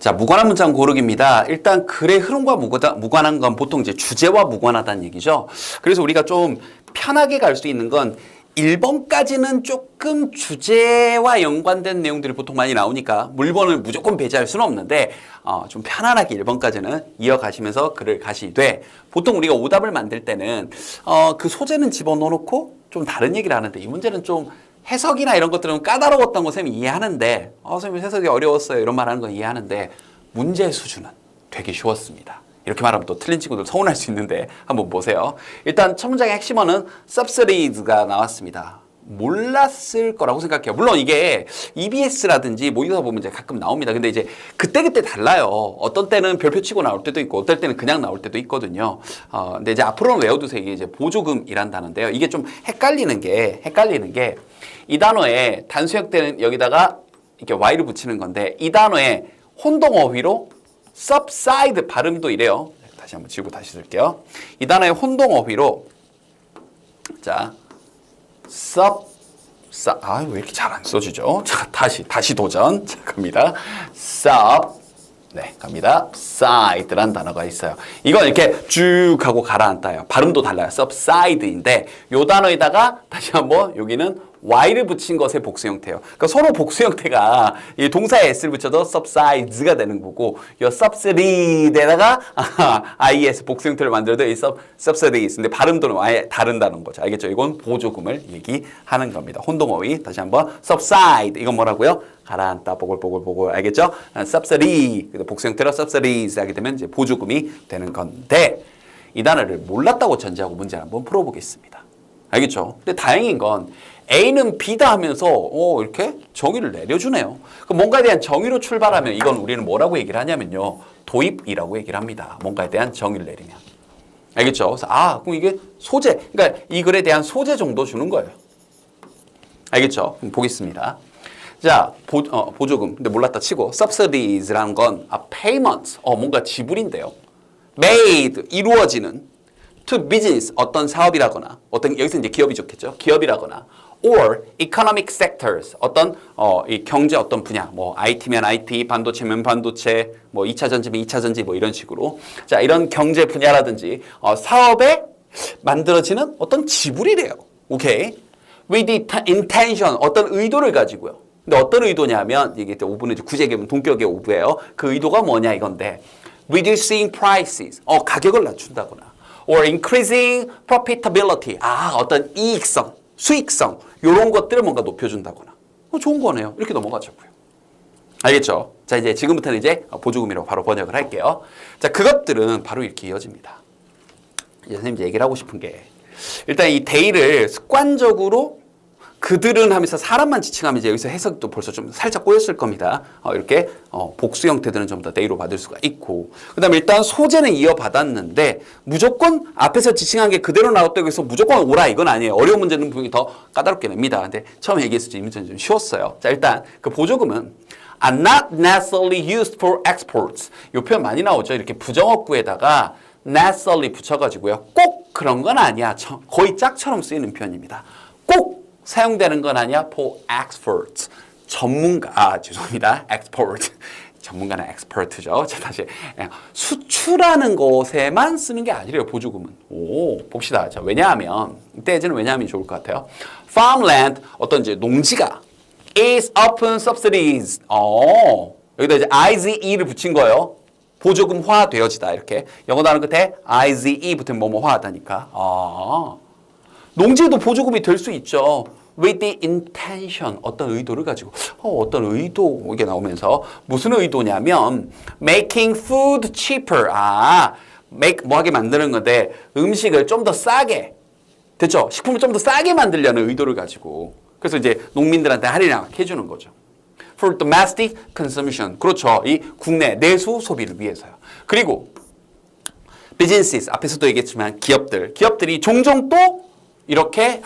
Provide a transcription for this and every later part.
자, 무관한 문장 고르기입니다. 일단 글의 흐름과 무관한 건 보통 이제 주제와 무관하다는 얘기죠. 그래서 우리가 좀 편하게 갈 수 있는 건 1번까지는 조금 주제와 연관된 내용들이 보통 많이 나오니까 물번을 무조건 배제할 수는 없는데 좀 편안하게 1번까지는 이어가시면서 글을 가시되 보통 우리가 오답을 만들 때는 그 소재는 집어넣어놓고 좀 다른 얘기를 하는데 이 문제는 좀 해석이나 이런 것들은 까다로웠던 거 선생님이 이해하는데 선생님 해석이 어려웠어요 이런 말 하는 건 이해하는데 문제 수준은 되게 쉬웠습니다. 이렇게 말하면 또 틀린 친구들 서운할 수 있는데 한번 보세요. 일단 첫 문장의 핵심어는 subsidies가 나왔습니다. 몰랐을 거라고 생각해요. 물론 이게 EBS라든지 뭐 이거 보면 이제 가끔 나옵니다. 근데 이제 그때그때 달라요. 어떤 때는 별표 치고 나올 때도 있고 어떨 때는 그냥 나올 때도 있거든요. 근데 이제 앞으로는 외워두세요. 이게 이제 보조금이란 단어인데요. 이게 좀 헷갈리는 게 이 단어에 단수형 때는 여기다가 이렇게 Y를 붙이는 건데 이 단어에 혼동어휘로 subside 발음도 이래요. 다시 한번 지우고 다시 쓸게요. 이 단어의 혼동어휘로 자 왜 이렇게 잘 안 써지죠? 자, 다시 도전. 자, 갑니다. 갑니다. subside란 단어가 있어요. 이건 이렇게 쭉 하고 가라앉아요. 발음도 달라요. subside인데 요 단어에다가 다시 한번 여기는 Y를 붙인 것의 복수 형태예요. 그러니까 서로 복수 형태가 이 동사에 S를 붙여도 subsides가 되는 거고 이 subsidy에다가 IES 복수 형태를 만들어도 이 subsidies. 근데 발음도는 아예 다른다는 거죠. 알겠죠? 이건 보조금을 얘기하는 겁니다. 혼동어휘 다시 한번 subside 이건 뭐라고요? 가라앉다 보글보글 알겠죠? subsidy 복수 형태로 subsidies 하게 되면 이제 보조금이 되는 건데 이 단어를 몰랐다고 전제하고 문제를 한번 풀어보겠습니다. 알겠죠? 근데 다행인 건 A는 B다 하면서 이렇게 정의를 내려주네요. 그럼 뭔가에 대한 정의로 출발하면 이건 우리는 뭐라고 얘기를 하냐면요. 도입이라고 얘기를 합니다. 뭔가에 대한 정의를 내리면. 알겠죠? 그래서 그럼 이게 소재, 그러니까 이 글에 대한 소재 정도 주는 거예요. 알겠죠? 그럼 보겠습니다. 자, 보조금. 근데 몰랐다 치고 subsidies라는 건 payment, 뭔가 지불인데요. made, 이루어지는 to business, 어떤 사업이라거나 여기서 이제 기업이 좋겠죠. 기업이라거나 or economic sectors, 어떤 이 경제 어떤 분야, 뭐 IT면 IT, 반도체면 반도체, 뭐 2차 전지면 2차 전지 뭐 이런 식으로 자, 이런 경제 분야라든지 사업에 만들어지는 어떤 지불이래요. 오케이? with the intention, 어떤 의도를 가지고요. 근데 어떤 의도냐면 이게 5분은 이제 구제계면 동격의 5부예요. 그 의도가 뭐냐 이건데 reducing prices, 가격을 낮춘다거나 or increasing profitability, 어떤 이익성, 수익성 이런 것들을 뭔가 높여준다거나 좋은 거네요. 이렇게 넘어가자고요. 알겠죠? 자, 이제 지금부터는 이제 보조금이라고 바로 번역을 할게요. 자, 그것들은 바로 이렇게 이어집니다. 이제 선생님 이제 얘기를 하고 싶은 게 일단 이 데이를 습관적으로 그들은 하면서 사람만 지칭하면 이제 여기서 해석이 또 벌써 좀 살짝 꼬였을 겁니다. 이렇게 복수 형태들은 좀 더 데이로 받을 수가 있고 그 다음에 일단 소재는 이어받았는데 무조건 앞에서 지칭한 게 그대로 나왔다고 해서 무조건 오라 이건 아니에요. 어려운 문제는 분명히 더 까다롭게 냅니다. 근데 처음 얘기했을 때 이 문제는 좀 쉬웠어요. 자, 일단 그 보조금은 are not necessarily used for exports. 이 표현 많이 나오죠. 이렇게 부정어구에다가 necessarily 붙여가지고요. 꼭 그런 건 아니야. 거의 짝처럼 쓰이는 표현입니다. 꼭 사용되는 건 아니야. for experts. 전문가. 죄송합니다. expert. 전문가는 expert죠. 자, 다시. 수출하는 것에만 쓰는 게 아니래요. 보조금은. 봅시다. 자, 왜냐하면 이때는 왜냐하면 좋을 것 같아요. farmland, 어떤 이제 농지가 is often subsidized. 여기다 이제 IZE를 붙인 거예요. 보조금화 되어지다. 이렇게. 영어 단어 끝에 IZE 붙으면 뭐뭐화하다니까. 농지에도 보조금이 될 수 있죠. with the intention, 어떤 의도를 가지고 어떤 의도 이게 나오면서 무슨 의도냐면 making food cheaper. make 뭐하게 만드는 건데 음식을 좀 더 싸게 됐죠? 식품을 좀 더 싸게 만들려는 의도를 가지고 그래서 이제 농민들한테 할인을 해주는 거죠. for domestic consumption. 그렇죠. 이 국내 내수 소비를 위해서요. 그리고 businesses, 앞에서도 얘기했지만 기업들이 종종 또 이렇게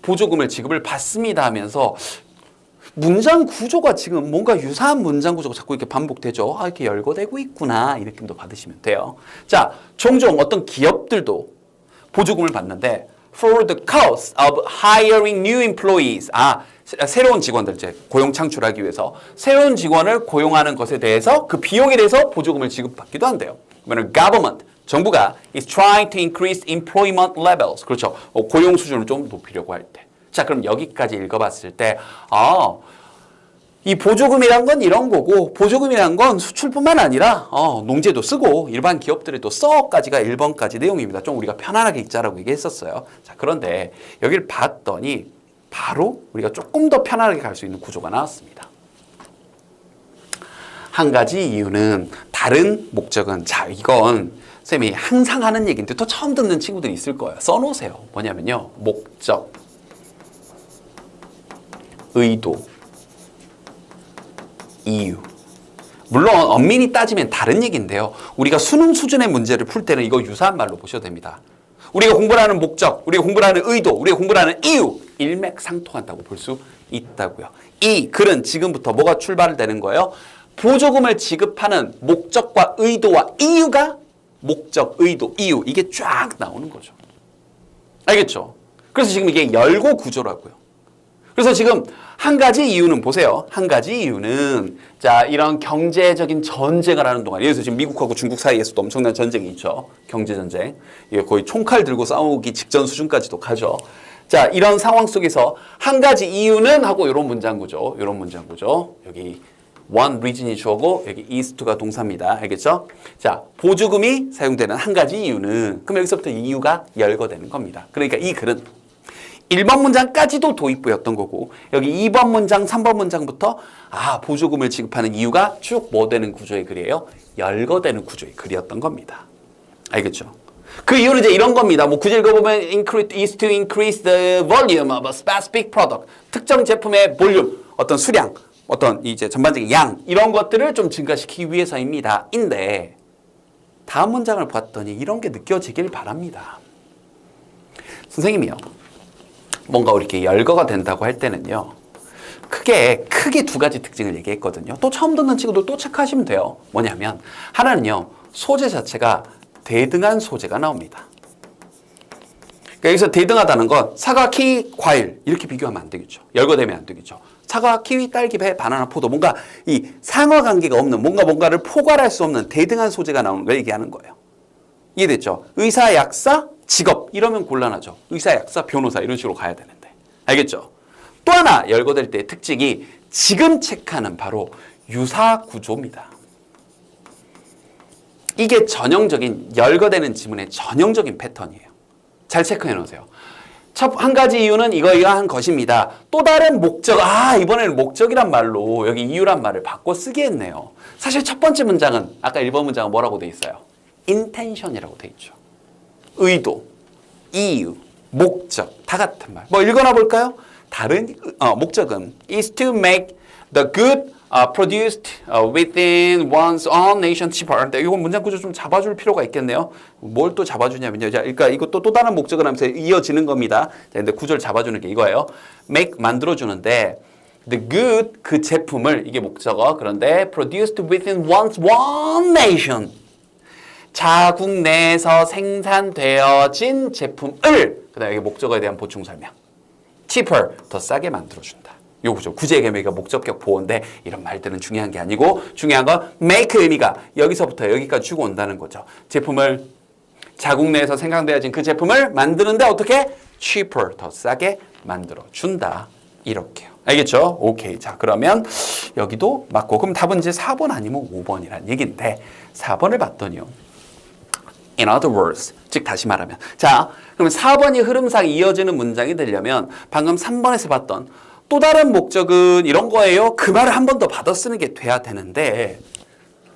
보조금을 지급을 받습니다 하면서 문장 구조가 지금 뭔가 유사한 문장 구조가 자꾸 이렇게 반복되죠. 이렇게 열거되고 있구나 이 느낌도 받으시면 돼요. 자, 종종 어떤 기업들도 보조금을 받는데 for the cost of hiring new employees. 새로운 직원들 이제 고용 창출하기 위해서 새로운 직원을 고용하는 것에 대해서 그 비용에 대해서 보조금을 지급받기도 한대요. 그러면 government 정부가 is trying to increase employment levels. 그렇죠. 고용 수준을 좀 높이려고 할 때. 자, 그럼 여기까지 읽어봤을 때, 이 보조금이란 건 이런 거고, 보조금이란 건 수출뿐만 아니라, 농지에도 쓰고, 일반 기업들에도 써까지가 1번까지 내용입니다. 좀 우리가 편안하게 읽자라고 얘기했었어요. 자, 그런데 여기를 봤더니, 바로 우리가 조금 더 편안하게 갈 수 있는 구조가 나왔습니다. 한 가지 이유는 다른 목적은, 자, 이건 쌤이 항상 하는 얘기인데 또 처음 듣는 친구들이 있을 거예요. 써놓으세요. 뭐냐면요. 목적, 의도, 이유. 물론 엄밀히 따지면 다른 얘기인데요. 우리가 수능 수준의 문제를 풀 때는 이거 유사한 말로 보셔도 됩니다. 우리가 공부하는 목적, 우리가 공부하는 의도, 우리가 공부하는 이유 일맥상통한다고 볼 수 있다고요. 이 글은 지금부터 뭐가 출발되는 거예요? 보조금을 지급하는 목적과 의도와 이유가 목적, 의도, 이유 이게 쫙 나오는 거죠. 알겠죠? 그래서 지금 이게 열고 구조라고요. 그래서 지금 한 가지 이유는 보세요. 한 가지 이유는 자 이런 경제적인 전쟁을 하는 동안 예를 들어서 지금 미국하고 중국 사이에서도 엄청난 전쟁이 있죠. 경제전쟁. 이게 거의 총칼 들고 싸우기 직전 수준까지도 가죠. 자 이런 상황 속에서 한 가지 이유는 하고 이런 문장구조. 이런 문장구조. 여기 one reason이 주어고 여기 is to가 동사입니다. 알겠죠? 자 보조금이 사용되는 한 가지 이유는 그럼 여기서부터 이유가 열거되는 겁니다. 그러니까 이 글은 1번 문장까지도 도입부였던 거고 여기 2번 문장, 3번 문장부터 보조금을 지급하는 이유가 쭉 뭐 되는 구조의 글이에요? 열거되는 구조의 글이었던 겁니다. 알겠죠? 그 이유는 이제 이런 겁니다. 뭐 굳이 읽어보면 is to increase the volume of a specific product. 특정 제품의 볼륨, 어떤 수량, 어떤 이제 전반적인 양 이런 것들을 좀 증가시키기 위해서입니다. 인데 다음 문장을 봤더니 이런 게 느껴지길 바랍니다. 선생님이요. 뭔가 이렇게 열거가 된다고 할 때는요. 크게 두 가지 특징을 얘기했거든요. 또 처음 듣는 친구들 또 체크하시면 돼요. 뭐냐면 하나는요. 소재 자체가 대등한 소재가 나옵니다. 그러니까 여기서 대등하다는 건 사과, 키위, 과일 이렇게 비교하면 안 되겠죠. 열거되면 안 되겠죠. 사과, 키위, 딸기, 배, 바나나, 포도 뭔가 이 상하관계가 없는 뭔가를 포괄할 수 없는 대등한 소재가 나오는 걸 얘기하는 거예요. 이해됐죠? 의사, 약사, 직업 이러면 곤란하죠. 의사, 약사, 변호사 이런 식으로 가야 되는데. 알겠죠? 또 하나 열거될 때의 특징이 지금 체크하는 바로 유사 구조입니다. 이게 전형적인 열거되는 지문의 전형적인 패턴이에요. 잘 체크해 놓으세요. 첫 한 가지 이유는 이러한 것입니다. 또 다른 목적, 이번에는 목적이란 말로 여기 이유란 말을 바꿔 쓰게 했네요. 사실 첫 번째 문장은 아까 1번 문장은 뭐라고 돼 있어요? intention이라고 돼 있죠. 의도, 이유, 목적 다 같은 말. 뭐 읽어나 볼까요? 다른 목적은 is to make the good produced within one's own nation cheaper. 이건 문장 구조 좀 잡아줄 필요가 있겠네요. 뭘 또 잡아주냐면요. 자, 그러니까 이것도 또 다른 목적을 하면서 이어지는 겁니다. 자, 근데 구조를 잡아주는 게 이거예요. make 만들어주는데 the good 그 제품을 이게 목적어. 그런데 produced within one's one nation. 자국 내에서 생산되어진 제품을 그다음에 목적어에 대한 보충 설명. cheaper 더 싸게 만들어준다. 요 구조. 구제 개명이가 목적격 보호인데 이런 말들은 중요한 게 아니고 중요한 건 make 의미가 여기서부터 여기까지 주고 온다는 거죠. 제품을 자국 내에서 생산되어진 그 제품을 만드는데 어떻게? cheaper 더 싸게 만들어준다. 이렇게요. 알겠죠? 오케이. 자 그러면 여기도 맞고 그럼 답은 이제 4번 아니면 5번이란 얘기인데 4번을 봤더니요. In other words, 즉 다시 말하면 자 그러면 4번이 흐름상 이어지는 문장이 되려면 방금 3번에서 봤던 또 다른 목적은 이런 거예요. 그 말을 한 번 더 받아 쓰는 게 돼야 되는데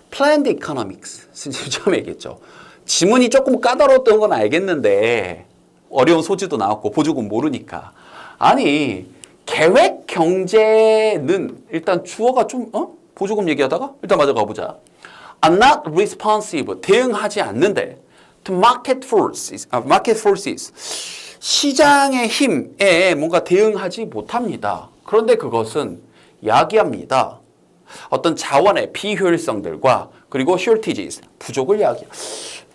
planned economics 선생님 처음에 얘기했죠. 지문이 조금 까다로웠던 건 알겠는데 어려운 소지도 나왔고 보조금 모르니까 아니 계획 경제는 일단 주어가 좀 보조금 얘기하다가 일단 맞아 가보자. are not responsive 대응하지 않는데 to market forces 시장의 힘에 뭔가 대응하지 못합니다. 그런데 그것은 야기합니다. 어떤 자원의 비효율성들과 그리고 shortages 부족을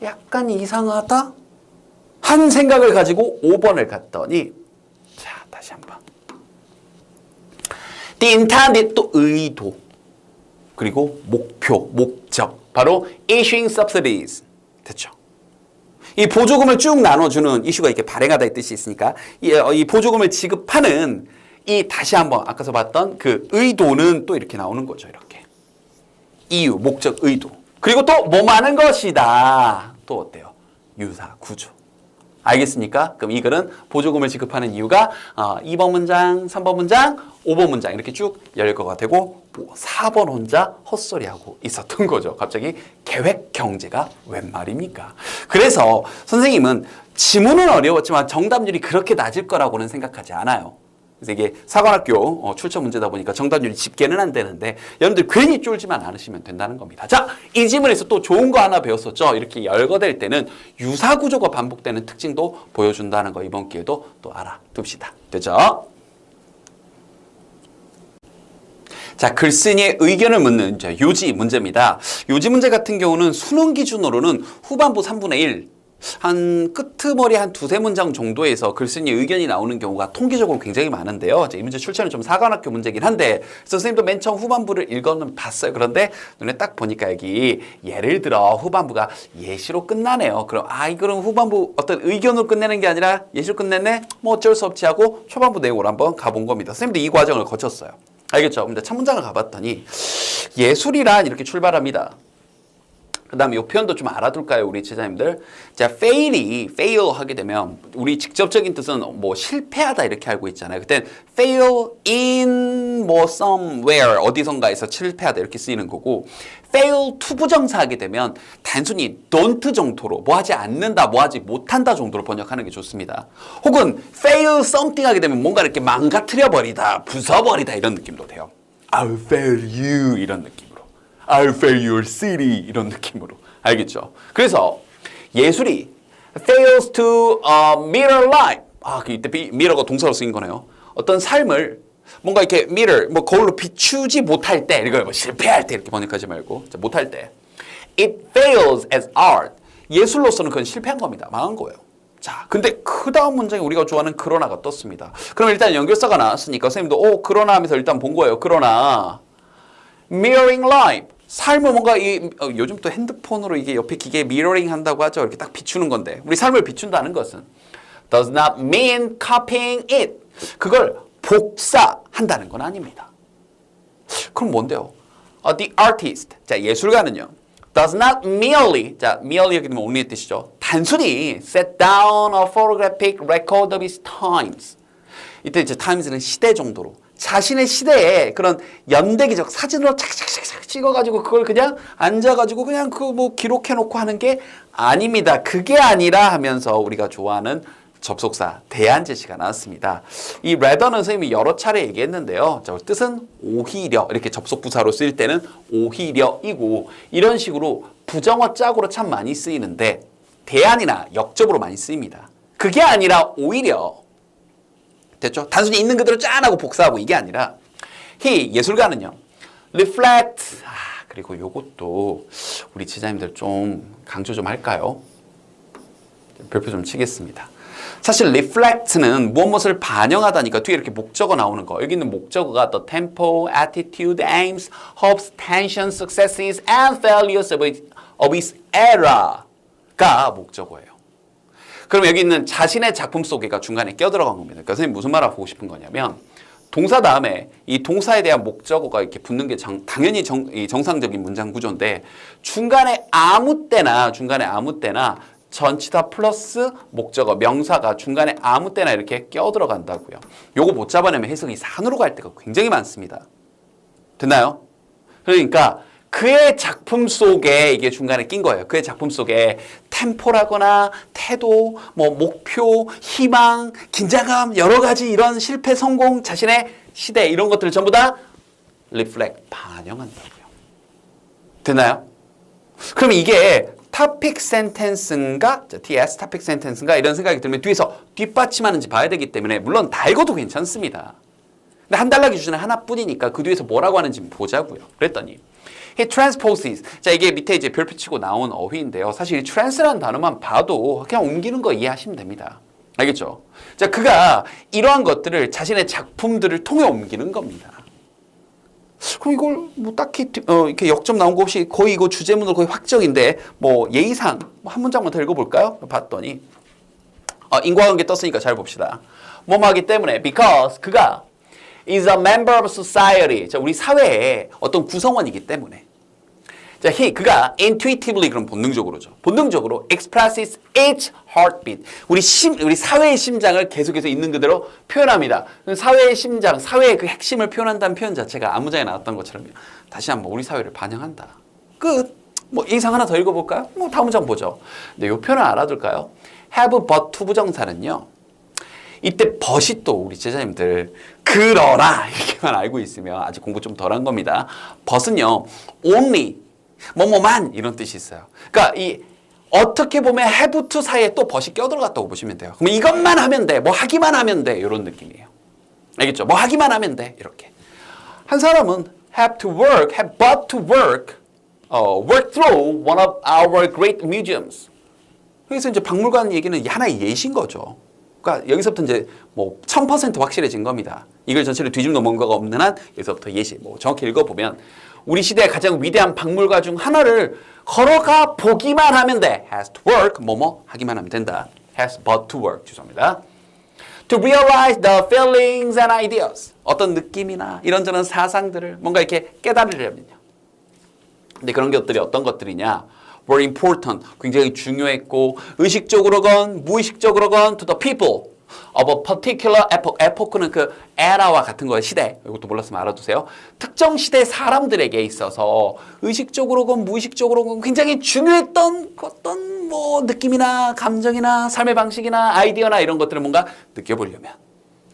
약간 이상하다 한 생각을 가지고 5번을 갔더니 자 다시 한번 The intended 또 의도. 그리고 목표, 목적. 바로 issuing subsidies. 됐죠? 이 보조금을 쭉 나눠주는 이슈가 이렇게 발행하다 이 뜻이 있으니까 이 보조금을 지급하는 이 다시 한번 아까서 봤던 그 의도는 또 이렇게 나오는 거죠. 이렇게. 이유, 목적, 의도. 그리고 또 뭐 많은 것이다. 또 어때요? 유사, 구조. 알겠습니까? 그럼 이 글은 보조금을 지급하는 이유가 2번 문장, 3번 문장, 5번 문장 이렇게 쭉 열거가 되고 4번 혼자 헛소리하고 있었던 거죠. 갑자기 계획 경제가 웬 말입니까? 그래서 선생님은 지문은 어려웠지만 정답률이 그렇게 낮을 거라고는 생각하지 않아요. 그래서 이게 사관학교 출처 문제다 보니까 정답률이 집계는 안 되는데 여러분들 괜히 쫄지만 않으시면 된다는 겁니다. 자, 이 지문에서 또 좋은 거 하나 배웠었죠. 이렇게 열거될 때는 유사 구조가 반복되는 특징도 보여준다는 거 이번 기회도 또 알아둡시다. 됐죠? 자, 글쓴이의 의견을 묻는 요지 문제입니다. 요지 문제 같은 경우는 수능 기준으로는 후반부 3분의 1 한 끄트머리 한 두세 문장 정도에서 글쓴이 의견이 나오는 경우가 통계적으로 굉장히 많은데요. 이 문제 출처는 좀 사관학교 문제긴 한데 선생님도 맨 처음 후반부를 읽어는 봤어요. 그런데 눈에 딱 보니까 여기 예를 들어 후반부가 예시로 끝나네요. 그럼 이거는 후반부 어떤 의견으로 끝내는 게 아니라 예시로 끝냈네? 뭐 어쩔 수 없지 하고 초반부 내용으로 한번 가본 겁니다. 선생님도 이 과정을 거쳤어요. 알겠죠? 근데 첫 문장을 가봤더니 예술이란 이렇게 출발합니다. 그 다음에 이 표현도 좀 알아둘까요, 우리 제자님들? 자, fail 하게 되면 우리 직접적인 뜻은 뭐 실패하다 이렇게 알고 있잖아요. 그땐 fail in 뭐 somewhere 어디선가에서 실패하다 이렇게 쓰이는 거고 fail to 부정사 하게 되면 단순히 don't 정도로 뭐 하지 않는다, 뭐 하지 못한다 정도로 번역하는 게 좋습니다. 혹은 fail something 하게 되면 뭔가 이렇게 망가뜨려 버리다, 부숴버리다 이런 느낌도 돼요. I'll fail you 이런 느낌. I'll fail your city 이런 느낌으로 알겠죠? 그래서 예술이 fails to mirror life 이때 mirror가 동사로 쓰인 거네요. 어떤 삶을 뭔가 이렇게 mirror 뭐 거울로 비추지 못할 때 이거 뭐 실패할 때 이렇게 번역하지 말고 못할 때 it fails as art 예술로서는 그건 실패한 겁니다. 망한 거예요. 자, 근데 그 다음 문장에 우리가 좋아하는 그러나가 떴습니다. 그럼 일단 연결사가 나왔으니까 선생님도 그러나 하면서 일단 본 거예요. 그러나 mirroring life 삶을 뭔가 요즘 또 핸드폰으로 이게 옆에 기계에 미러링 한다고 하죠. 이렇게 딱 비추는 건데 우리 삶을 비춘다는 것은 does not mean copying it. 그걸 복사한다는 건 아닙니다. 그럼 뭔데요? The artist, 자 예술가는요. does not merely, 자 merely 여기 되면 only의 뜻이죠. 단순히 set down a photographic record of his times. 이때 이제 times는 시대 정도로. 자신의 시대에 그런 연대기적 사진으로 착착착착 찍어가지고 그걸 그냥 앉아가지고 그냥 그 뭐 기록해놓고 하는 게 아닙니다. 그게 아니라 하면서 우리가 좋아하는 접속사 대안 제시가 나왔습니다. 이 rather는 선생님이 여러 차례 얘기했는데요. 저 뜻은 오히려 이렇게 접속부사로 쓰일 때는 오히려이고 이런 식으로 부정어 짝으로 참 많이 쓰이는데 대안이나 역접으로 많이 쓰입니다. 그게 아니라 오히려 됐죠? 단순히 있는 그대로 짠 하고 복사하고 이게 아니라 예술가는요. reflect 그리고 요것도 우리 지자님들 좀 강조 좀 할까요? 별표 좀 치겠습니다. 사실 reflect는 무엇을 반영하다니까 뒤에 이렇게 목적어 나오는 거. 여기 있는 목적어가 the tempo, attitude, aims, hopes, tensions, successes, and failures of its era가 목적어예요. 그럼 여기 있는 자신의 작품 속에가 중간에 껴들어간 겁니다. 그러니까 선생님 무슨 말 하고 싶은 거냐면 동사 다음에 이 동사에 대한 목적어가 이렇게 붙는 게 당연히 정상적인 문장 구조인데 중간에 아무 때나 전치사 플러스 목적어 명사가 중간에 아무 때나 이렇게 껴들어간다고요. 요거 못 잡아내면 해석이 산으로 갈 때가 굉장히 많습니다. 됐나요? 그러니까 그의 작품 속에 이게 중간에 낀 거예요. 그의 작품 속에 템포라거나 태도, 뭐 목표, 희망, 긴장감 여러 가지 이런 실패, 성공, 자신의 시대 이런 것들을 전부 다 reflect 반영한다고요. 됐나요? 그럼 이게 topic sentence인가? TS topic sentence인가? 이런 생각이 들면 뒤에서 뒷받침하는지 봐야 되기 때문에 물론 다 읽어도 괜찮습니다. 근데 한 단락의 기준에 하나뿐이니까 그 뒤에서 뭐라고 하는지 보자고요. 그랬더니 He transposes. 자, 이게 밑에 이제 별표 치고 나온 어휘인데요. 사실 이 trans라는 단어만 봐도 그냥 옮기는 거 이해하시면 됩니다. 알겠죠? 자, 그가 이러한 것들을 자신의 작품들을 통해 옮기는 겁니다. 그럼 이걸 뭐 딱히 이렇게 역점 나온 거 없이 거의 이거 주제문으로 거의 확정인데 뭐 예의상 한 문장만 더 읽어볼까요? 봤더니 인과관계 떴으니까 잘 봅시다. 뭐뭐 하기 때문에 because 그가 is a member of society. 자, 우리 사회의 어떤 구성원이기 때문에. 자, 그가 intuitively 그럼 본능적으로죠. 본능적으로 expresses its heartbeat. 우리 사회의 심장을 계속해서 있는 그대로 표현합니다. 사회의 심장, 사회의 그 핵심을 표현한다는 표현 자체가 앞문장에 나왔던 것처럼 다시 한번 우리 사회를 반영한다. 끝. 뭐 이상 하나 더 읽어볼까요? 뭐 다음 문장 보죠. 근데 이 표현을 알아둘까요? have but 투부정사는요. 이때 but이 또 우리 제자님들 그러나 이렇게만 알고 있으면 아직 공부 좀 덜한 겁니다. but은요. only 뭐뭐만 이런 뜻이 있어요. 그러니까 이 어떻게 보면 have to 사이에 또 but이 껴들어갔다고 보시면 돼요. 그럼 이것만 하면 돼. 뭐 하기만 하면 돼. 이런 느낌이에요. 알겠죠? 뭐 하기만 하면 돼. 이렇게. 한 사람은 have to work, have but to work, work through one of our great museums. 그래서 이제 박물관 얘기는 하나의 예시인 거죠. 그러니까 여기서부터 이제 뭐 1000% 확실해진 겁니다. 이걸 전체를 뒤집는 뭔가가 없는 한 여기서부터 예시. 뭐 정확히 읽어보면 우리 시대의 가장 위대한 박물관 중 하나를 걸어가 보기만 하면 돼. has to work, 뭐뭐 하기만 하면 된다. has but to work, 죄송합니다. to realize the feelings and ideas. 어떤 느낌이나 이런저런 사상들을 뭔가 이렇게 깨달으려면요. 근데 그런 것들이 어떤 것들이냐. were important, 굉장히 중요했고 의식적으로건 무의식적으로건 to the people of a particular epoch. epoch는 그 에라와 같은 거예요. 시대. 이것도 몰랐으면 알아두세요. 특정 시대 사람들에게 있어서 의식적으로건 무의식적으로건 굉장히 중요했던 어떤 뭐 느낌이나 감정이나 삶의 방식이나 아이디어나 이런 것들을 뭔가 느껴보려면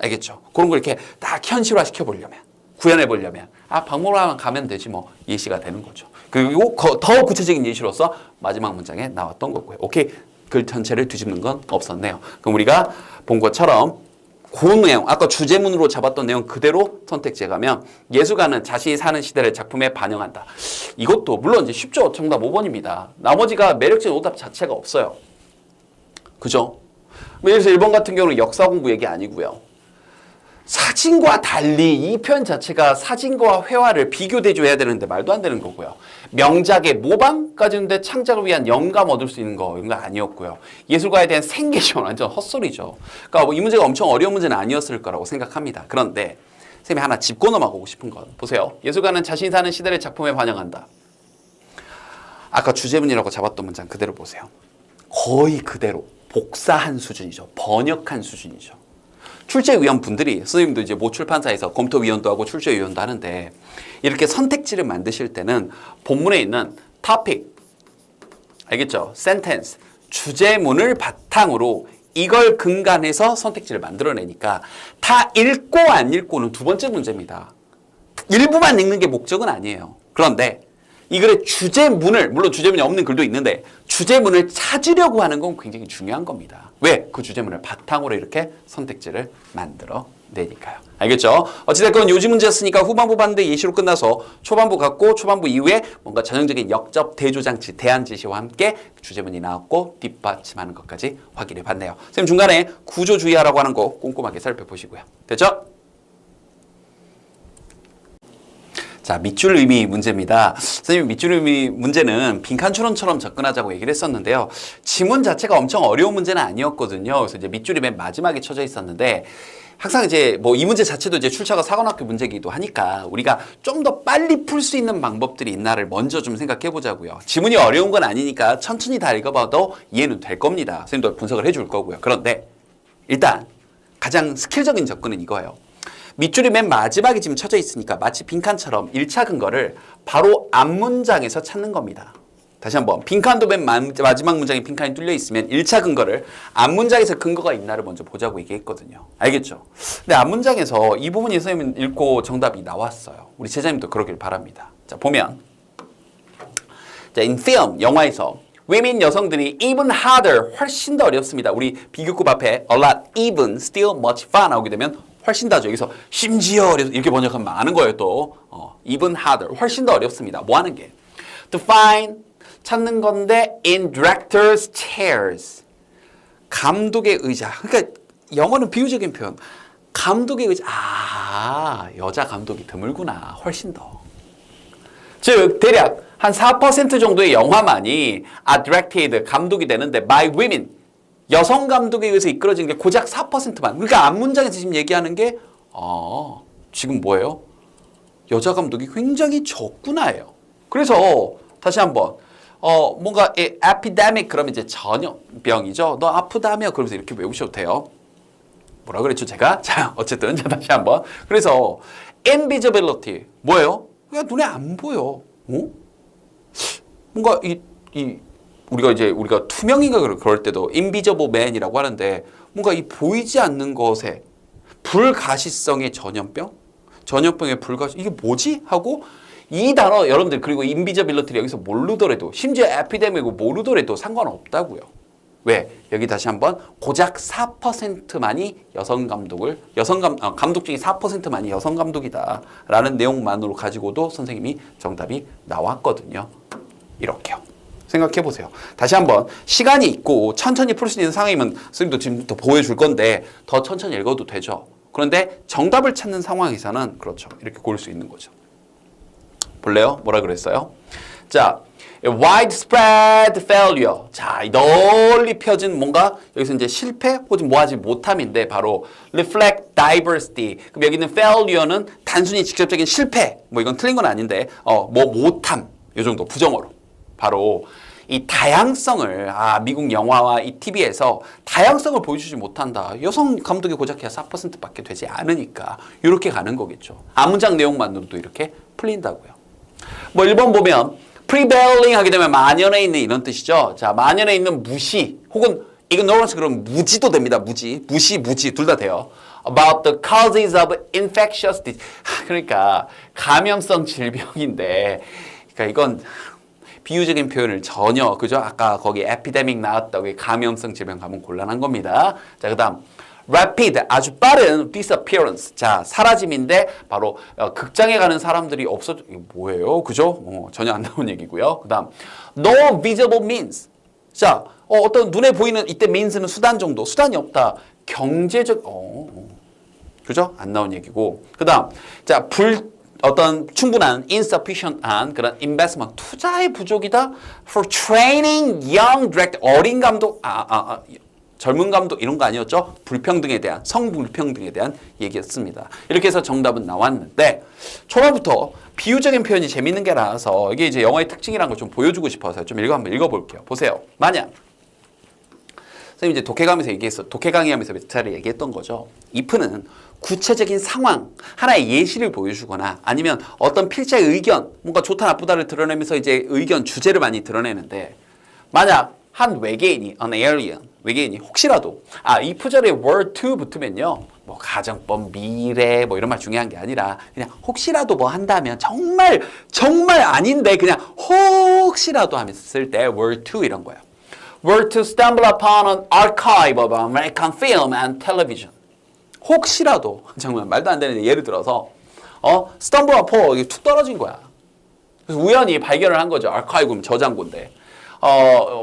알겠죠? 그런 걸 이렇게 딱 현실화 시켜보려면 구현해 보려면 박물관 가면 되지 뭐 예시가 되는 거죠. 그리고 더 구체적인 예시로서 마지막 문장에 나왔던 거고요. 오케이. 글 전체를 뒤집는 건 없었네요. 그럼 우리가 본 것처럼 그 내용, 아까 주제문으로 잡았던 내용 그대로 선택지에 가면 예술가는 자신이 사는 시대를 작품에 반영한다. 이것도 물론 이제 쉽죠. 정답 5번입니다. 나머지가 매력적인 오답 자체가 없어요. 그죠? 예를 들어서 1번 같은 경우는 역사 공부 얘기 아니고요. 사진과 달리 이 표현 자체가 사진과 회화를 비교대조해야 되는데 말도 안 되는 거고요. 명작의 모방까지인데 창작을 위한 영감 얻을 수 있는 거 이런 거 아니었고요. 예술가에 대한 생계시원 완전 헛소리죠. 그러니까 뭐 이 문제가 엄청 어려운 문제는 아니었을 거라고 생각합니다. 그런데 선생님이 하나 짚고 넘어가고 싶은 건 보세요. 예술가는 자신이 사는 시대를 작품에 반영한다. 아까 주제문이라고 잡았던 문장 그대로 보세요. 거의 그대로 복사한 수준이죠. 번역한 수준이죠. 출제위원 분들이 선생님도 이제 모 출판사에서 검토위원도 하고 출제위원도 하는데 이렇게 선택지를 만드실 때는 본문에 있는 topic, 알겠죠? sentence, 주제문을 바탕으로 이걸 근간해서 선택지를 만들어내니까 다 읽고 안 읽고는 두 번째 문제입니다. 일부만 읽는 게 목적은 아니에요. 그런데 이 글의 주제문을, 물론 주제문이 없는 글도 있는데 주제문을 찾으려고 하는 건 굉장히 중요한 겁니다. 왜? 그 주제문을 바탕으로 이렇게 선택지를 만들어 내니까요. 알겠죠? 어찌됐건 요지 문제였으니까 후반부 봤는데 예시로 끝나서 초반부 갔고 초반부 이후에 뭔가 전형적인 역접 대조장치, 대안지시와 함께 주제문이 나왔고 뒷받침하는 것까지 확인해 봤네요. 선생님 중간에 구조 주의하라고 하는 거 꼼꼼하게 살펴보시고요. 됐죠? 자, 밑줄 의미 문제입니다. 선생님 밑줄 의미 문제는 빈칸 추론처럼 접근하자고 얘기를 했었는데요. 지문 자체가 엄청 어려운 문제는 아니었거든요. 그래서 이제 밑줄이 맨 마지막에 쳐져 있었는데 항상 이제 뭐 이 문제 자체도 이제 출처가 사관학교 문제이기도 하니까 우리가 좀 더 빨리 풀 수 있는 방법들이 있나를 먼저 좀 생각해 보자고요. 지문이 어려운 건 아니니까 천천히 다 읽어봐도 이해는 될 겁니다. 선생님도 분석을 해줄 거고요. 그런데 일단 가장 스킬적인 접근은 이거예요. 밑줄이 맨 마지막에 지금 쳐져 있으니까 마치 빈칸처럼 1차 근거를 바로 앞문장에서 찾는 겁니다. 다시 한번 빈칸도 맨 마지막 문장에 빈칸이 뚫려 있으면 1차 근거를 앞문장에서 근거가 있나를 먼저 보자고 얘기했거든요. 알겠죠? 근데 앞문장에서 이 부분이 선생님 읽고 정답이 나왔어요. 우리 제자님도 그러길 바랍니다. 자, 보면 자, in film, 영화에서 women 여성들이 even harder, 훨씬 더 어렵습니다. 우리 비교급 앞에 a lot, even, still, much far 나오게 되면 훨씬 더죠. 여기서 심지어 이렇게 번역하면 많은 거예요. 또 even harder, 훨씬 더 어렵습니다. 뭐 하는 게? To find, 찾는 건데 in director's chairs, 감독의 의자. 그러니까 영어는 비유적인 표현. 감독의 의자. 여자 감독이 드물구나. 훨씬 더. 즉 대략 한 4% 정도의 영화만이 are directed, 감독이 되는데 by women, 여성 감독에 의해서 이끌어진 게 고작 4%만. 그러니까 앞문장에서 지금 얘기하는 게 지금 뭐예요? 여자 감독이 굉장히 적구나예요. 그래서 다시 한번 뭔가 epidemic 그러면 이제 전염병이죠. 너 아프다며 그러면서 이렇게 외우셔도 돼요. 뭐라 그랬죠 제가? 자 어쨌든 자 다시 한번. 그래서 invisibility 뭐예요? 그냥 눈에 안 보여. 뭔가 우리가 투명인가 그럴 때도 invisible man이라고 하는데 뭔가 이 보이지 않는 것에 불가시성의 전염병의 불가시 이게 뭐지? 하고 이 단어 여러분들 그리고 invisibility를 여기서 모르더라도 심지어 에피데믹이고 모르더라도 상관없다고요. 왜? 여기 다시 한번 고작 4%만이 감독 중에 4%만이 여성 감독이다라는 내용만으로 가지고도 선생님이 정답이 나왔거든요. 이렇게요. 생각해 보세요. 다시 한번 시간이 있고 천천히 풀 수 있는 상황이면 선생님도 지금부터 보여줄 건데 더 천천히 읽어도 되죠. 그런데 정답을 찾는 상황에서는 그렇죠. 이렇게 고를 수 있는 거죠. 볼래요? 뭐라 그랬어요? 자, widespread failure. 자, 널리 펴진 뭔가 여기서 이제 실패 혹은 뭐하지 못함인데 바로 reflect diversity. 그럼 여기는 failure는 단순히 직접적인 실패. 뭐 이건 틀린 건 아닌데 뭐 못함. 요 정도 부정어로. 바로 이 다양성을 미국 영화와 이 TV에서 다양성을 보여주지 못한다. 여성 감독이 고작 4%밖에 되지 않으니까 이렇게 가는 거겠죠. 앞문장 내용만으로도 이렇게 풀린다고요. 뭐 1번 보면 prevailing 하게 되면 만연해 있는 이런 뜻이죠. 자, 만연해 있는 무시 혹은 ignorance 그러면 무지도 됩니다. 무지 둘 다 돼요. About the causes of infectious disease. 그러니까 감염성 질병인데 그러니까 이건 비유적인 표현을 전혀 그죠? 아까 거기 에피데믹 나왔다고 감염성 질병 가면 곤란한 겁니다. 자, 그다음 rapid 아주 빠른 disappearance. 자, 사라짐인데 바로 극장에 가는 사람들이 없어져. 이거 뭐예요? 그죠? 전혀 안 나온 얘기고요. 그다음 no visible means. 자, 어떤 눈에 보이는 이때 means는 수단 정도. 수단이 없다. 경제적 그죠? 안 나온 얘기고. 그다음 자, 어떤 충분한 insufficient한 그런 investment 투자의 부족이다. For training young director 어린 감독 젊은 감독 이런 거 아니었죠? 불평등에 대한 성불평등에 대한 얘기였습니다. 이렇게 해서 정답은 나왔는데 초반부터 비유적인 표현이 재밌는 게 나와서 이게 이제 영어의 특징이라는 걸 좀 보여주고 싶어서 좀 한번 읽어볼게요. 보세요. 만약 선생님 이제 독해 강의하면서 몇 차례 얘기했던 거죠. if는 구체적인 상황, 하나의 예시를 보여주거나 아니면 어떤 필자의 의견, 뭔가 좋다 나쁘다를 드러내면서 이제 의견, 주제를 많이 드러내는데 만약 한 외계인이, an alien, 외계인이 혹시라도 if 절에 were to 붙으면요. 뭐 가정법, 미래 뭐 이런 말 중요한 게 아니라 그냥 혹시라도 뭐 한다면 정말 아닌데 그냥 혹시라도 하면서 쓸 때 were to 이런 거예요. were to stumble upon an archive of American film and television. 혹시라도 정말 말도 안 되는 예를 들어서 stumble upon 이게 툭 떨어진 거야. 그래서 우연히 발견을 한 거죠. 아카이브는 저장고인데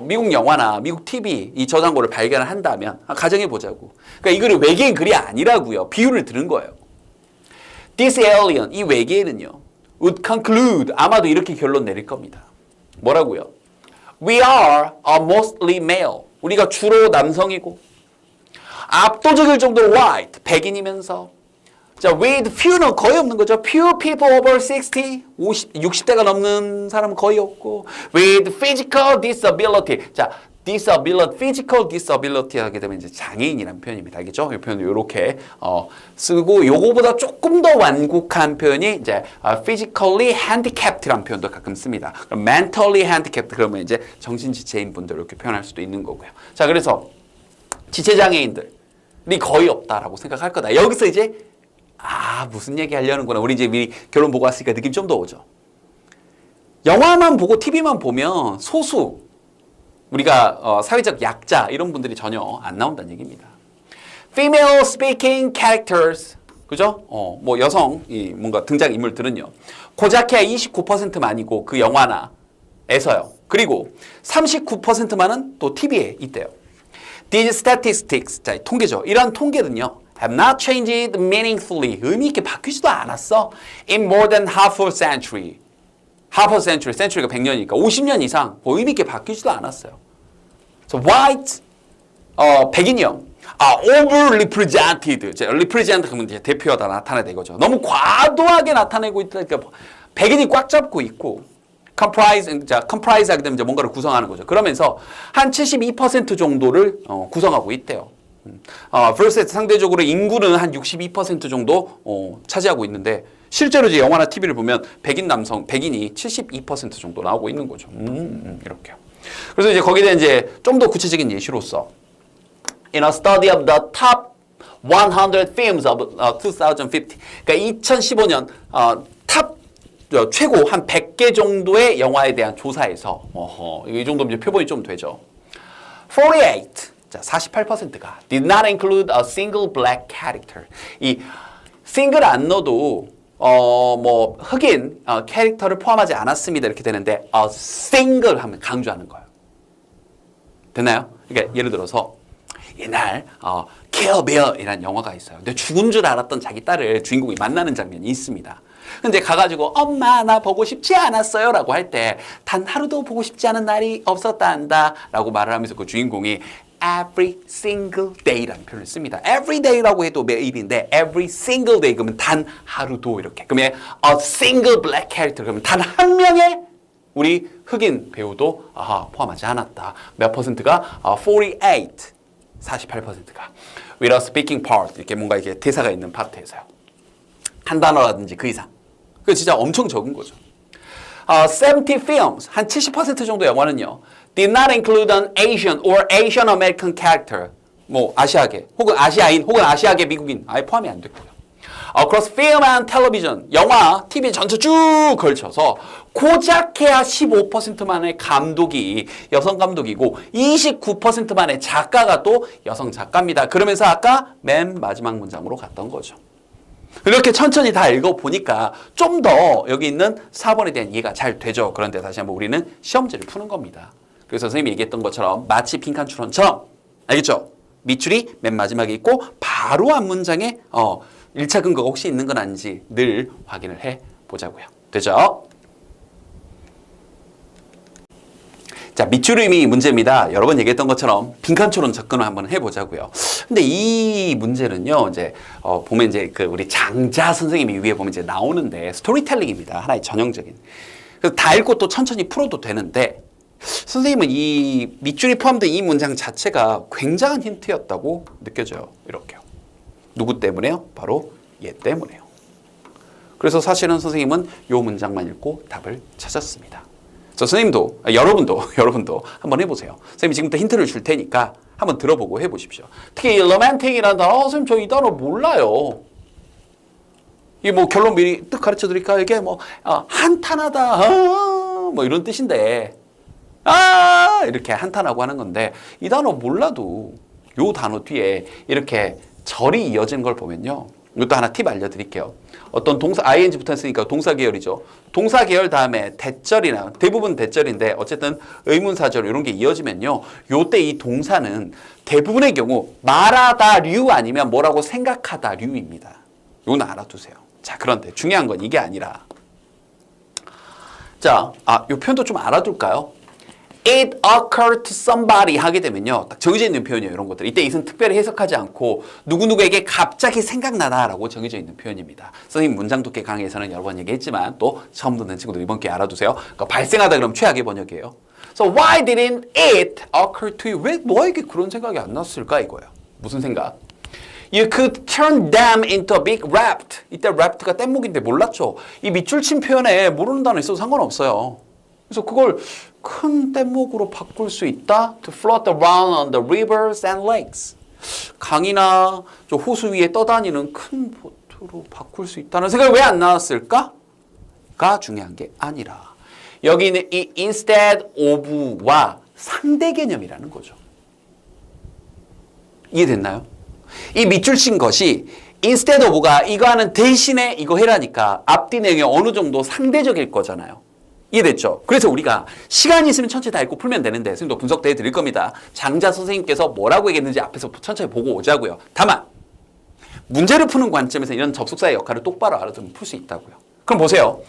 미국 영화나 미국 TV 이 저장고를 발견을 한다면 가정해 보자고. 그러니까 이거는 외계인 글이 아니라고요. 비유를 들은 거예요. This alien 이 외계인은요 would conclude 아마도 이렇게 결론 내릴 겁니다. 뭐라고요? We are mostly male. 우리가 주로 남성이고 압도적일 정도로 white, 백인이면서 자, with few는 거의 없는 거죠. few people over 60, 60대가 넘는 사람은 거의 없고 with physical disability. 자, disability, physical disability 하게 되면 이제 장애인이라는 표현입니다. 알겠죠? 이 표현을 이렇게 쓰고 요거보다 조금 더 완곡한 표현이 이제 physically handicapped라는 표현도 가끔 씁니다. 그럼 mentally handicapped 그러면 이제 정신지체인 분들 이렇게 표현할 수도 있는 거고요. 자, 그래서 지체장애인들이 거의 없다라고 생각할 거다. 여기서 이제 무슨 얘기 하려는구나. 우리 이제 미리 결론 보고 왔으니까 느낌 좀 더 오죠. 영화만 보고 TV만 보면 소수 우리가 사회적 약자 이런 분들이 전혀 안 나온다는 얘기입니다. Female speaking characters 그죠? 뭐 여성 뭔가 등장 인물들은요. 고작해야 29%만이고 그 영화나에서요. 그리고 39%만은 또 TV에 있대요. These statistics, 자, 통계죠. 이러한 통계는요. have not changed meaningfully. 의미 있게 바뀌지도 않았어. In more than half a century. half a century, century가 100년이니까 50년 이상 뭐 의미 있게 바뀌지도 않았어요. So white, 백인형, overrepresented. represent 그러면 이제 대표하다 나타내다 이거죠. 너무 과도하게 나타내고 있다. 그러니까 백인이 꽉 잡고 있고, comprise 하게 되면 이제 뭔가를 구성하는 거죠. 그러면서 한 72% 정도를 구성하고 있대요. versus 상대적으로 인구는 한 62% 정도 차지하고 있는데 실제로 이제 영화나 TV를 보면 백인이 72% 정도 나오고 있는 거죠. 이렇게요. 그래서 이제 거기에 대한 이제 좀 더 구체적인 예시로서 In a study of the top 100 films of 2050. 그러니까 2015년 탑 최고 한 100개 정도의 영화에 대한 조사에서 이 정도면 이제 표본이 좀 되죠. 48, 자 48%가 did not include a single black character. 이 싱글 안 넣어도 뭐 흑인 캐릭터를 포함하지 않았습니다 이렇게 되는데 a single 하면 강조하는 거예요. 됐나요? 그러니까 예를 들어서 옛날 Kill Bill이라는 영화가 있어요. 근데 죽은 줄 알았던 자기 딸을 주인공이 만나는 장면이 있습니다. 근데 가가지고 엄마 나 보고 싶지 않았어요 라고 할 때 단 하루도 보고 싶지 않은 날이 없었단다 라고 말을 하면서 그 주인공이 every single day라는 표현을 씁니다. every day라고 해도 매일인데 every single day 그러면 단 하루도 이렇게. 그러면 a single black character 그러면 단 한 명의 우리 흑인 배우도 포함하지 않았다. 몇 퍼센트가 48%가 with a speaking part 이렇게 뭔가 이렇게 대사가 있는 파트에서요. 한 단어라든지 그 이상. 그 진짜 엄청 적은 거죠. 70 films 한 70% 정도 영화는요. did not include an Asian or Asian American character. 뭐 아시아계 혹은 아시아인 혹은 아시아계 미국인 아예 포함이 안 됐고요. Across film and television 영화, TV 전체 쭉 걸쳐서 고작해야 15%만의 감독이 여성 감독이고 29%만의 작가가 또 여성 작가입니다. 그러면서 아까 맨 마지막 문장으로 갔던 거죠. 이렇게 천천히 다 읽어보니까 좀 더 여기 있는 4번에 대한 이해가 잘 되죠. 그런데 다시 한번 우리는 시험지를 푸는 겁니다. 그래서 선생님이 얘기했던 것처럼 마치 빈칸 추론처럼 알겠죠? 밑줄이 맨 마지막에 있고 바로 앞 문장에 1차 근거가 혹시 있는 건 아닌지 늘 확인을 해보자고요. 되죠? 자, 밑줄임이 문제입니다. 여러 번 얘기했던 것처럼 빈칸처럼 접근을 한번 해보자고요. 근데 이 문제는요, 이제 보면 이제 그 우리 장자 선생님이 위에 보면 이제 나오는데 스토리텔링입니다. 하나의 전형적인. 그래서 다 읽고 또 천천히 풀어도 되는데 선생님은 이 밑줄이 포함된 이 문장 자체가 굉장한 힌트였다고 느껴져요. 이렇게요. 누구 때문에요? 바로 얘 때문에요. 그래서 사실은 선생님은 이 문장만 읽고 답을 찾았습니다. 선생님도, 여러분도 한번 해보세요. 선생님이 지금부터 힌트를 줄 테니까 한번 들어보고 해보십시오. 특히 로맨틱이라는 단어, 선생님 저 이 단어 몰라요. 이게 뭐 결론 미리 뜩 가르쳐 드릴까요? 이게 뭐 한탄하다, 뭐 이런 뜻인데, 이렇게 한탄하고 하는 건데 이 단어 몰라도 요 단어 뒤에 이렇게 절이 이어지는 걸 보면요. 이것도 하나 팁 알려드릴게요. 어떤 동사, ing 붙었으니까 동사 계열이죠. 동사 계열 다음에 대절이나 대부분 대절인데 어쨌든 의문사절 이런 게 이어지면요. 요때 이 동사는 대부분의 경우 말하다 류 아니면 뭐라고 생각하다 류입니다. 요건 알아두세요. 자, 그런데 중요한 건 이게 아니라 자, 요 표현도 좀 알아둘까요? It occurred to somebody 하게 되면요. 딱 정해져 있는 표현이에요. 이런 것들. 이때 it은 특별히 해석하지 않고 누구누구에게 갑자기 생각나다라고 정해져 있는 표현입니다. 선생님 문장 독해 강의에서는 여러 번 얘기했지만 또 처음 듣는 친구들 이번 기회에 알아두세요. 그러니까 발생하다 그러면 최악의 번역이에요. So why didn't it occur to you? 왜 너에게 그런 생각이 안 났을까 이거예요. 무슨 생각? You could turn them into a big raft. 이때 raft가 뗏목인데 몰랐죠? 이 밑줄 친 표현에 모르는 단어 있어도 상관없어요. 그래서 그걸 큰 뗏목으로 바꿀 수 있다. To float around on the rivers and lakes. 강이나 저 호수 위에 떠다니는 큰 보트로 바꿀 수 있다는 생각이 왜 안 나왔을까? 가 중요한 게 아니라 여기 있는 이 instead of와 상대 개념이라는 거죠. 이해됐나요? 이 밑줄 친 것이 instead of가 이거 하는 대신에 이거 해라니까 앞뒤 내용이 어느 정도 상대적일 거잖아요. 이해됐죠? 그래서 우리가 시간이 있으면 천천히 다 읽고 풀면 되는데 선생님도 분석도 해드릴 겁니다. 장자 선생님께서 뭐라고 얘기했는지 앞에서 천천히 보고 오자고요. 다만 문제를 푸는 관점에서 이런 접속사의 역할을 똑바로 알아두면 풀 수 있다고요. 그럼 보세요.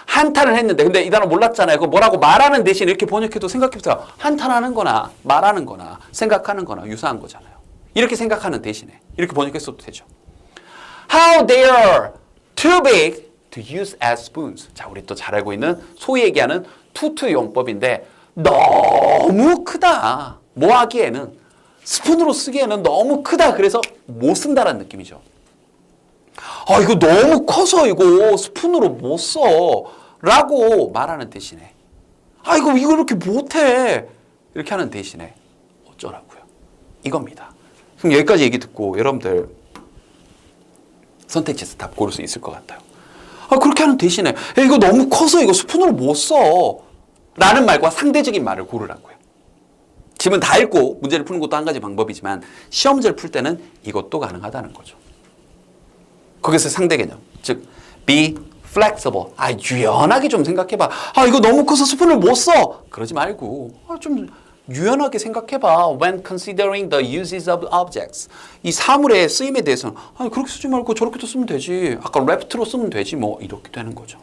한탄을 했는데 근데 이 단어 몰랐잖아요. 그거 뭐라고 말하는 대신 이렇게 번역해도 생각해보세요. 한탄하는 거나 말하는 거나 생각하는 거나 유사한 거잖아요. 이렇게 생각하는 대신에 이렇게 번역했어도 되죠. How they are too big to use as spoons. 자, 우리 또 잘 알고 있는 소위 얘기하는 투투 용법인데 너무 크다. 뭐 하기에는 스푼으로 쓰기에는 너무 크다. 그래서 못 쓴다라는 느낌이죠. 아, 이거 너무 커서 이거 스푼으로 못 써. 라고 말하는 대신에 아, 이거 이렇게 못해. 이렇게 하는 대신에 어쩌라고요. 이겁니다. 그럼 여기까지 얘기 듣고 여러분들 선택지에서 답 고를 수 있을 것 같아요. 아, 그렇게 하는 대신에 야, 이거 너무 커서 이거 스푼으로 못 써. 라는 말과 상대적인 말을 고르라고요. 지문 다 읽고 문제를 푸는 것도 한 가지 방법이지만 시험 문제를 풀 때는 이것도 가능하다는 거죠. 거기서 상대 개념, 즉 be flexible. 아, 유연하게 좀 생각해봐. 아, 이거 너무 커서 스푼을 못 써. 그러지 말고 좀 유연하게 생각해봐. When considering the uses of objects. 이 사물의 쓰임에 대해서는 아, 그렇게 쓰지 말고 저렇게도 쓰면 되지. 아까 left로 쓰면 되지. 뭐 이렇게 되는 거죠.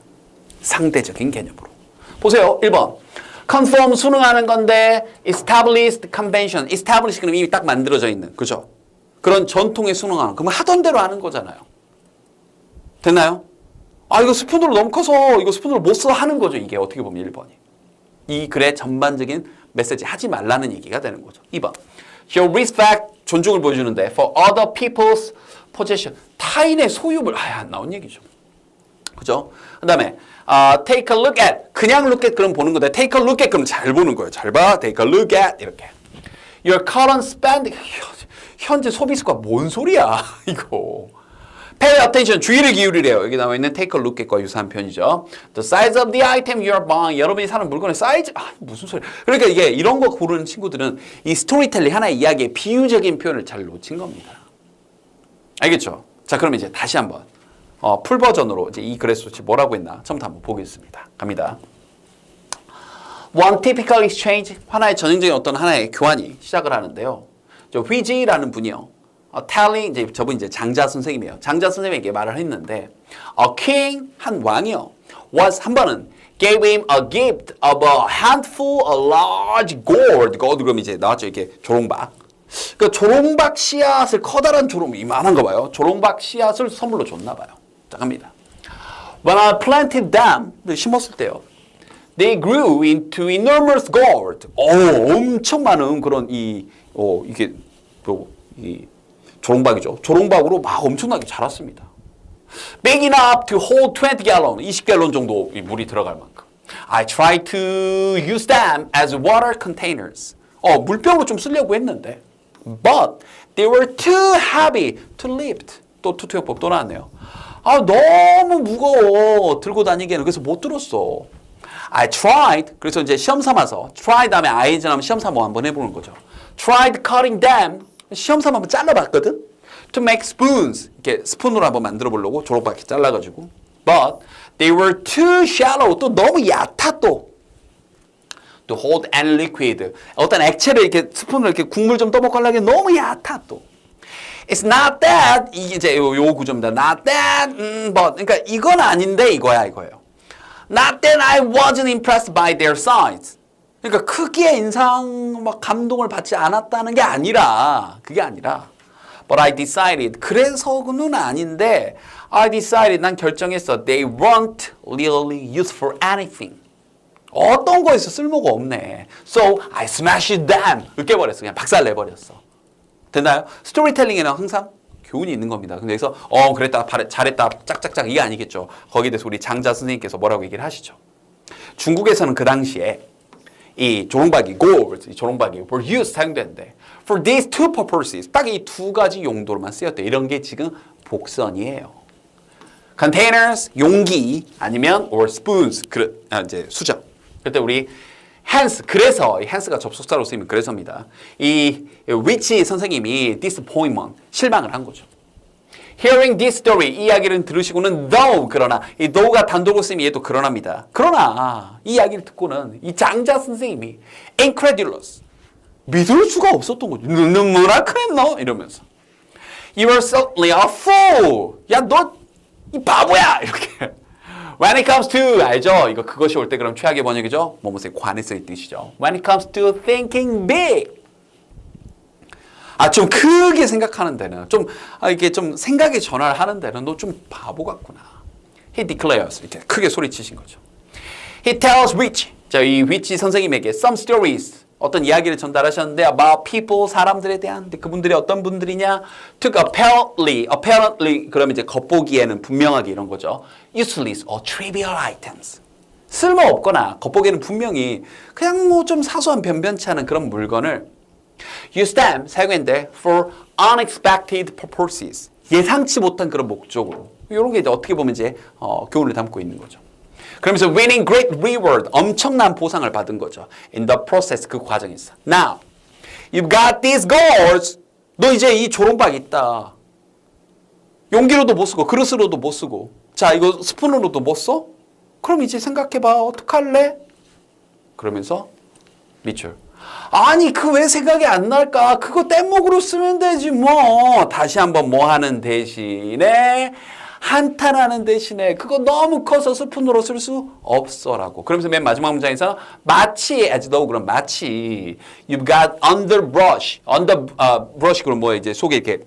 상대적인 개념으로. 보세요. 1번. conform 순응하는 건데 established convention. establish 그럼 이미 딱 만들어져 있는. 그죠? 그런 전통에 순응하는. 그러면 하던 대로 하는 거잖아요. 됐나요? 아, 이거 스푼으로 너무 커서 이거 스푼으로 못 써 하는 거죠. 이게 어떻게 보면 1번이. 이 글의 전반적인 메시지 하지 말라는 얘기가 되는 거죠. 2번. Show respect. 존중을 보여주는데 for other people's possession. 타인의 소유물. 아, 안 나온 얘기죠. 그죠? 그 다음에 take a look at. 그냥 look at 그럼 보는 건데 take a look at 그럼 잘 보는 거예요. 잘 봐. take a look at 이렇게. Your current spending. 현재 소비 습관 뭔 소리야 이거. Pay attention. 주의를 기울이래요. 여기 나와 있는 take a look at과 유사한 표현이죠. The size of the item you are buying. 여러분이 사는 물건의 사이즈. 아, 무슨 소리. 그러니까 이게 이런 거 고르는 친구들은 이 스토리텔링 하나의 이야기의 비유적인 표현을 잘 놓친 겁니다. 알겠죠? 자, 그럼 이제 다시 한번 풀 버전으로 이제 이 글의 수치 뭐라고 했나 처음부터 한번 보겠습니다. 갑니다. One typical exchange. 하나의 전형적인 어떤 하나의 교환이 시작을 하는데요. 저 휘지라는 분이요. telling 이제 저분 이제 장자 선생님이에요. 장자 선생님에게 말을 했는데 a king 한 왕이요. was 한 번은 gave him a gift of a handful of large gold. gold 그럼 이제 나왔죠. 이렇게 조롱박. 그 조롱박 씨앗을 커다란 조롱 이만한 거 봐요. 조롱박 씨앗을 선물로 줬나 봐요. 자, 갑니다. When I planted them, 심었을 때요. They grew into enormous gold. 엄청 많은 그런 이게 이 조롱박이죠. 조롱박으로 막 엄청나게 자랐습니다. Big enough to hold 20 gallon. 20갤런 정도 물이 들어갈 만큼. I tried to use them as water containers. 물병으로 좀 쓰려고 했는데. But they were too heavy to lift. 또 투투용법 또 나왔네요. 아, 너무 무거워. 들고 다니기에는. 그래서 못 들었어. I tried. 그래서 이제 시험 삼아서 try 다음에 I 지나면 시험 삼아 한번 해보는 거죠. Tried cutting them. 시험 삼아 한번 잘라봤거든. To make spoons. 이렇게 스푼으로 한번 만들어 보려고 조롱박이 잘라가지고. But they were too shallow. 또 너무 얕아 또. To hold any liquid. 어떤 액체를 이렇게 스푼으로 이렇게 국물 좀 떠먹고 하려면 너무 얕아 또. It's not that. 이게 이제 요 구조입니다. Not that. But. 그러니까 이건 아닌데 이거예요. Not that I wasn't impressed by their size. 그러니까 크기에 인상 막 감동을 받지 않았다는 게 아니라 그게 아니라 but I decided 그래서는 아닌데 I decided 난 결정했어 they weren't really used for anything 어떤 거에서 쓸모가 없네 so I smashed them 으깨버렸어 그냥 박살 내버렸어 됐나요? 스토리텔링에는 항상 교훈이 있는 겁니다. 근데 여기서 그랬다 잘했다 짝짝짝 이게 아니겠죠. 거기에 대해서 우리 장자 선생님께서 뭐라고 얘기를 하시죠. 중국에서는 그 당시에 이 조롱박이 gold, 이 조롱박이 were used 사용되는데 for these two purposes 딱 이 두 가지 용도로만 쓰였대. 이런 게 지금 복선이에요. containers 용기 아니면 or spoons 그릇 이제 수저. 그때 우리 hands 그래서 이 hands가 접속사로 쓰이면 그래서입니다. 이 which 선생님이 disappointment 실망을 한 거죠. Hearing this story, 이 이야기를 들으시고는 though, 그러나 이 though가 단독으로 쓰이면 얘도 그러나입니다. 그러나 이 이야기를 듣고는 이 장자 선생님이 incredulous, 믿을 수가 없었던 거죠. 너는 뭐라 그랬노? 이러면서 You are certainly a fool. 야, 너 이 바보야! 이렇게 When it comes to 알죠? 이거 그것이 올 때 그럼 최악의 번역이죠? 뭐뭐에 관해서의 뜻이죠. When it comes to thinking big. 좀 크게 생각하는 데는 이게 좀 생각의 전환을 하는 데는 너 좀 바보 같구나. He declares 이렇게 크게 소리치신 거죠. He tells Rich, 이 Rich 선생님에게 some stories 어떤 이야기를 전달하셨는데 about people 사람들에 대한 그분들이 어떤 분들이냐 took apparently 그러면 이제 겉보기에는 분명하게 이런 거죠. useless or trivial items 쓸모없거나 겉보기에는 분명히 그냥 뭐 좀 사소한 변변치 않은 그런 물건을 use them 사용했는데 for unexpected purposes 예상치 못한 그런 목적으로 이런 게 이제 어떻게 보면 이제 교훈을 담고 있는 거죠. 그러면서 winning great reward 엄청난 보상을 받은 거죠. In the process 그 과정에서. Now you've got these goals. 너 이제 이 조롱박 있다. 용기로도 못 쓰고 그릇으로도 못 쓰고 자 이거 스푼으로도 못 써? 그럼 이제 생각해봐. 어떡할래? 그러면서 리처 아니 그 왜 생각이 안 날까? 그거 뗏목으로 쓰면 되지 뭐. 다시 한번 뭐 하는 대신에 한탄하는 대신에 그거 너무 커서 스푼으로 쓸 수 없어라고. 그러면서 맨 마지막 문장에서 마치 as though 그럼 마치 you've got underbrush 그럼 뭐 이제 속에 이렇게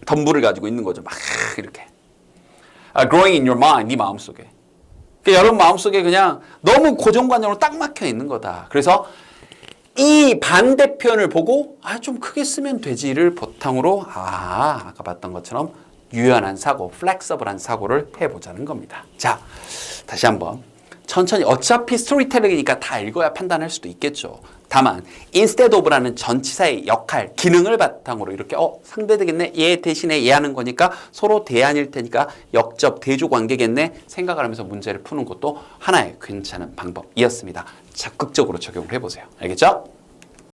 덤불을 가지고 있는 거죠. 막 이렇게 growing in your mind 네 마음속에. 그러니까 여러분 마음속에 그냥 너무 고정관념으로 딱 막혀 있는 거다. 그래서 이 반대편을 보고 좀 크게 쓰면 되지를 바탕으로 아까 봤던 것처럼 유연한 사고, 플렉서블한 사고를 해보자는 겁니다. 자, 다시 한번 천천히 어차피 스토리텔링이니까 다 읽어야 판단할 수도 있겠죠. 다만 instead of라는 전치사의 역할, 기능을 바탕으로 이렇게 상대 되겠네, 얘 대신에 얘 하는 거니까 서로 대안일 테니까 역접, 대조 관계겠네 생각을 하면서 문제를 푸는 것도 하나의 괜찮은 방법이었습니다. 적극적으로 적용을 해보세요. 알겠죠?